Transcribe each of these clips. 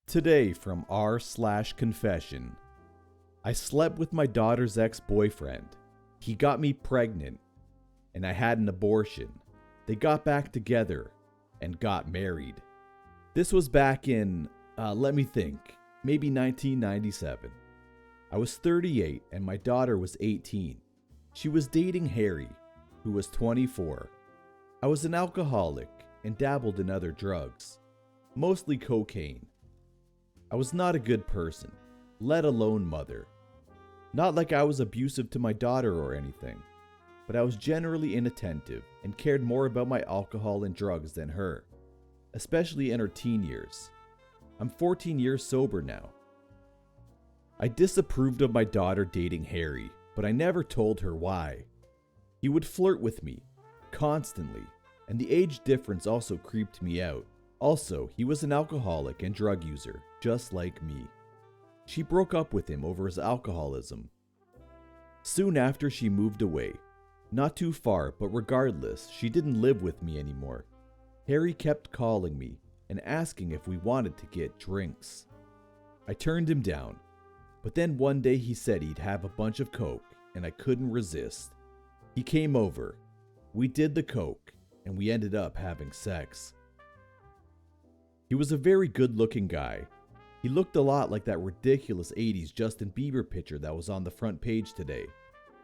Today from r/confession. I slept with my daughter's ex-boyfriend. He got me pregnant, and I had an abortion. They got back together and got married. This was back in, let me think, maybe 1997. I was 38 and my daughter was 18. She was dating Harry, who was 24. I was an alcoholic and dabbled in other drugs, mostly cocaine. I was not a good person, let alone mother. Not like I was abusive to my daughter or anything, but I was generally inattentive and cared more about my alcohol and drugs than her, especially in her teen years. I'm 14 years sober now. I disapproved of my daughter dating Harry, but I never told her why. He would flirt with me, constantly, and the age difference also creeped me out. Also, he was an alcoholic and drug user, just like me. She broke up with him over his alcoholism. Soon after, she moved away. Not too far, but regardless, she didn't live with me anymore. Harry kept calling me and asking if we wanted to get drinks. I turned him down, but then one day he said he'd have a bunch of coke, and I couldn't resist. He came over, we did the coke, and we ended up having sex. He was a very good-looking guy. He looked a lot like that ridiculous 80s Justin Bieber picture that was on the front page today.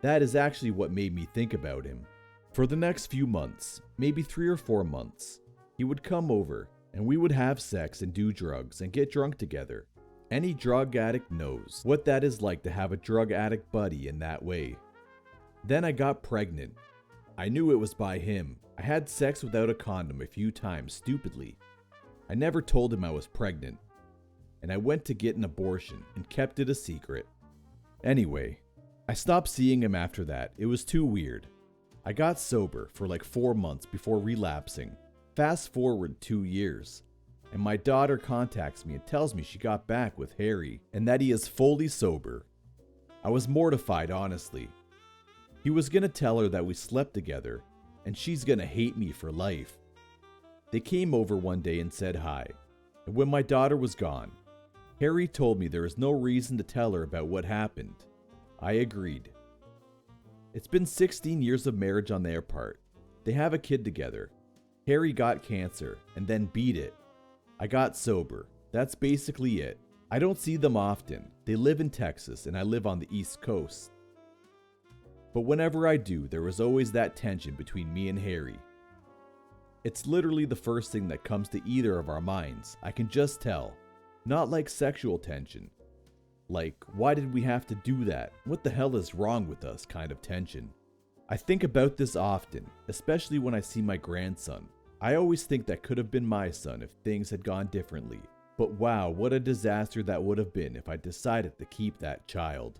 That is actually what made me think about him. For the next few months, maybe 3 or 4 months, he would come over and we would have sex and do drugs and get drunk together. Any drug addict knows what that is like to have a drug addict buddy in that way. Then I got pregnant. I knew it was by him. I had sex without a condom a few times, stupidly. I never told him I was pregnant, and I went to get an abortion and kept it a secret. Anyway, I stopped seeing him after that. It was too weird. I got sober for like 4 months before relapsing. Fast forward 2 years, and my daughter contacts me and tells me she got back with Harry and that he is fully sober. I was mortified, honestly. He was gonna tell her that we slept together, and she's gonna hate me for life. They came over one day and said hi, and when my daughter was gone, Harry told me there was no reason to tell her about what happened. I agreed. It's been 16 years of marriage on their part. They have a kid together. Harry got cancer and then beat it. I got sober. That's basically it. I don't see them often. They live in Texas and I live on the East Coast. But whenever I do, there was always that tension between me and Harry. It's literally the first thing that comes to either of our minds. I can just tell. Not like sexual tension. Like, why did we have to do that? What the hell is wrong with us kind of tension. I think about this often, especially when I see my grandson. I always think that could have been my son if things had gone differently. But wow, what a disaster that would have been if I decided to keep that child.